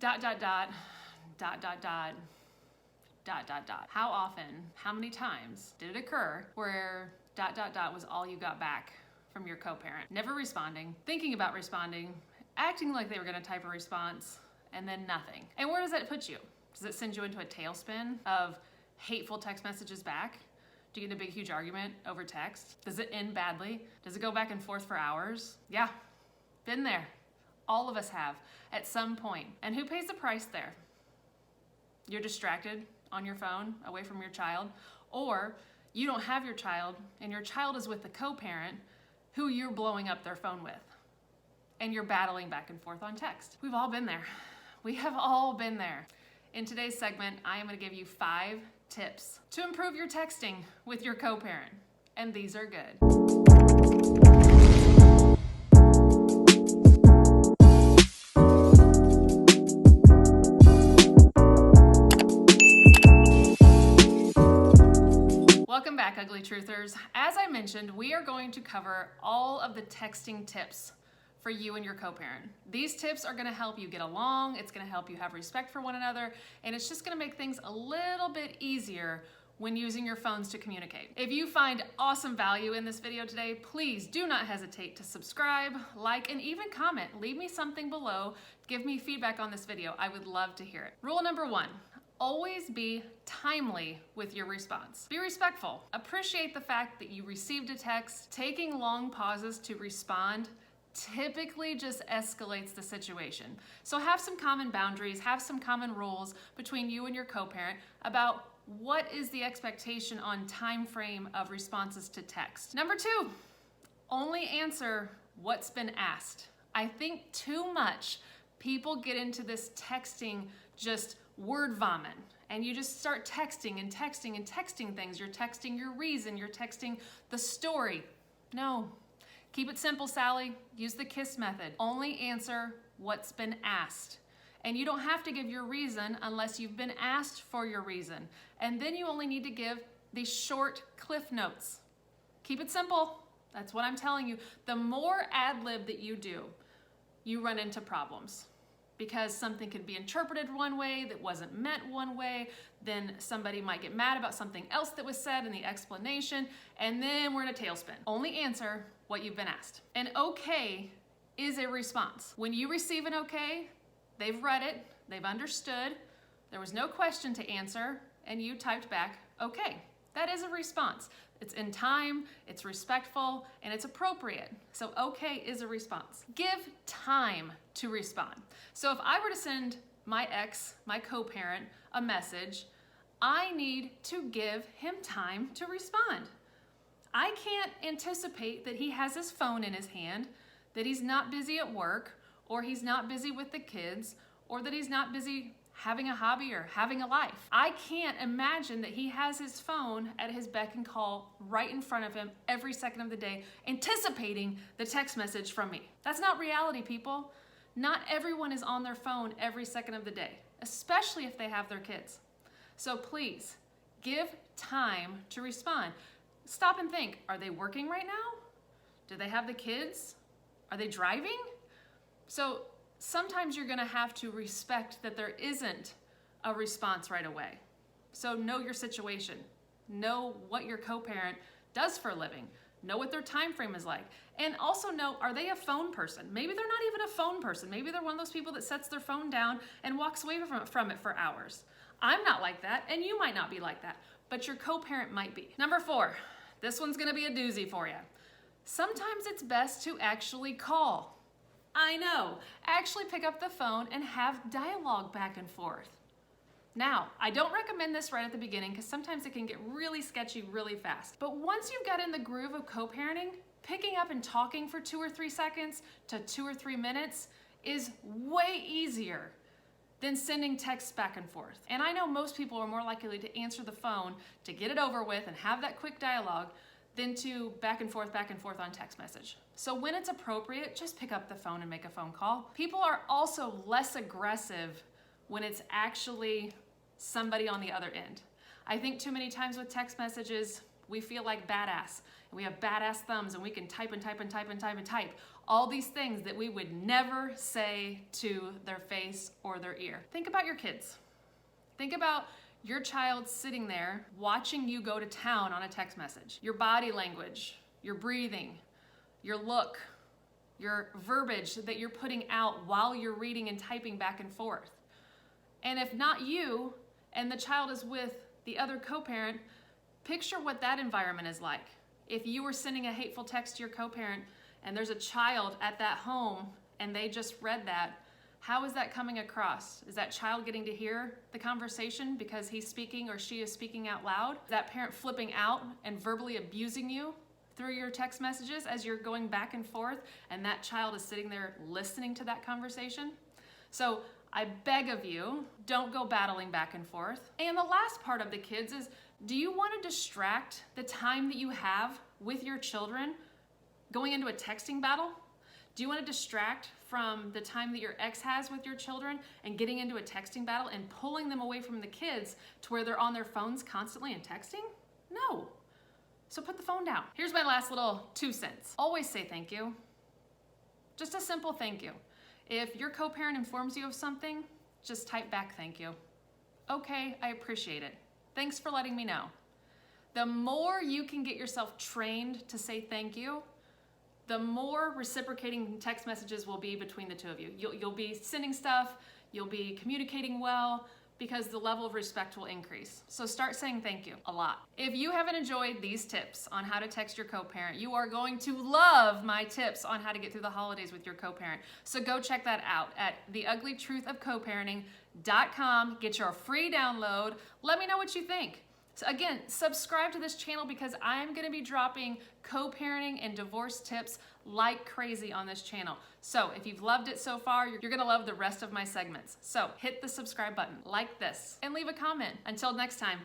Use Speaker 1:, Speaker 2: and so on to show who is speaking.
Speaker 1: dot, dot, dot, dot, dot, dot, dot, dot, dot. How often, how many times did it occur where dot, dot, dot was all you got back from your co-parent? Never responding, thinking about responding, acting like they were gonna type a response, and then nothing. And where does that put you? Does it send you into a tailspin of hateful text messages back? Do you get in a big, huge argument over text? Does it end badly? Does it go back and forth for hours? Yeah, been there. All of us have at some point. And who pays the price there? You're distracted on your phone, away from your child, or you don't have your child and your child is with the co-parent who you're blowing up their phone with. And you're battling back and forth on text. We've all been there. We have all been there. In today's segment, I am going to give you 5 tips to improve your texting with your co-parent. And these are good. Welcome back, Ugly Truthers. As I mentioned, we are going to cover all of the texting tips for you and your co-parent. These tips are gonna help you get along, it's gonna help you have respect for one another, and it's just gonna make things a little bit easier when using your phones to communicate. If you find awesome value in this video today, please do not hesitate to subscribe, like, and even comment. Leave me something below, give me feedback on this video. I would love to hear it. Rule number 1. Always be timely with your response. Be respectful. Appreciate the fact that you received a text. Taking long pauses to respond typically just escalates the situation. So have some common boundaries, have some common rules between you and your co-parent about what is the expectation on time frame of responses to text. Number 2, only answer what's been asked. I think too much people get into this texting just word vomit, and you just start texting and texting and texting things. You're texting your reason, you're texting the story. No. Keep it simple, Sally. Use the KISS method. Only answer what's been asked. And you don't have to give your reason unless you've been asked for your reason. And then you only need to give these short cliff notes. Keep it simple. That's what I'm telling you. The more ad-lib that you do, you run into problems. Because something could be interpreted one way that wasn't meant one way, then somebody might get mad about something else that was said in the explanation, and then we're in a tailspin. Only answer what you've been asked. An okay is a response. When you receive an okay, they've read it, they've understood, there was no question to answer, and you typed back, okay. That is a response. It's in time, it's respectful, and it's appropriate. So okay is a response. Give time to respond. So if I were to send my ex, my co-parent, a message, I need to give him time to respond. I can't anticipate that he has his phone in his hand, that he's not busy at work, or he's not busy with the kids, or that he's not busy having a hobby or having a life. I can't imagine that he has his phone at his beck and call right in front of him every second of the day, anticipating the text message from me. That's not reality, people. Not everyone is on their phone every second of the day, especially if they have their kids. So please, give time to respond. Stop and think, are they working right now? Do they have the kids? Are they driving? So sometimes you're gonna have to respect that there isn't a response right away. So know your situation. Know what your co-parent does for a living. Know what their time frame is like. And also know, are they a phone person? Maybe they're not even a phone person. Maybe they're one of those people that sets their phone down and walks away from it for hours. I'm not like that, and you might not be like that, but your co-parent might be. Number 4, this one's gonna be a doozy for you. Sometimes it's best to actually call. I know, actually pick up the phone and have dialogue back and forth. Now, I don't recommend this right at the beginning because sometimes it can get really sketchy really fast. But once you've got in the groove of co-parenting, picking up and talking for 2 or 3 seconds to 2 or 3 minutes is way easier than sending texts back and forth. And I know most people are more likely to answer the phone to get it over with and have that quick dialogue than to back and forth on text message. So when it's appropriate, just pick up the phone and make a phone call. People are also less aggressive when it's actually somebody on the other end. I think too many times with text messages, we feel like badass. And we have badass thumbs and we can type and type and type and type and type. all these things that we would never say to their face or their ear. Think about your kids. Think about your child sitting there watching you go to town on a text message. Your body language, your breathing, your look, your verbiage that you're putting out while you're reading and typing back and forth. And if not you, and the child is with the other co-parent, picture what that environment is like. If you were sending a hateful text to your co-parent and there's a child at that home and they just read that, how is that coming across? Is that child getting to hear the conversation because he's speaking or she is speaking out loud? Is that parent flipping out and verbally abusing you through your text messages as you're going back and forth and that child is sitting there listening to that conversation? So I beg of you, don't go battling back and forth. And the last part of the kids is, do you want to distract the time that you have with your children going into a texting battle? Do you want to distract from the time that your ex has with your children and getting into a texting battle and pulling them away from the kids to where they're on their phones constantly and texting? No. So put the phone down. Here's my last little 2 cents. Always say thank you. Just a simple thank you. If your co-parent informs you of something, just type back thank you. Okay, I appreciate it. Thanks for letting me know. The more you can get yourself trained to say thank you, the more reciprocating text messages will be between the two of you. You'll be sending stuff, you'll be communicating well, because the level of respect will increase. So start saying thank you a lot. If you haven't enjoyed these tips on how to text your co-parent, you are going to love my tips on how to get through the holidays with your co-parent. So go check that out at theuglytruthofcoparenting.com. Get your free download. Let me know what you think. So again, subscribe to this channel because I'm gonna be dropping co-parenting and divorce tips like crazy on this channel. So if you've loved it so far, you're gonna love the rest of my segments. So hit the subscribe button, like this, and leave a comment. Until next time,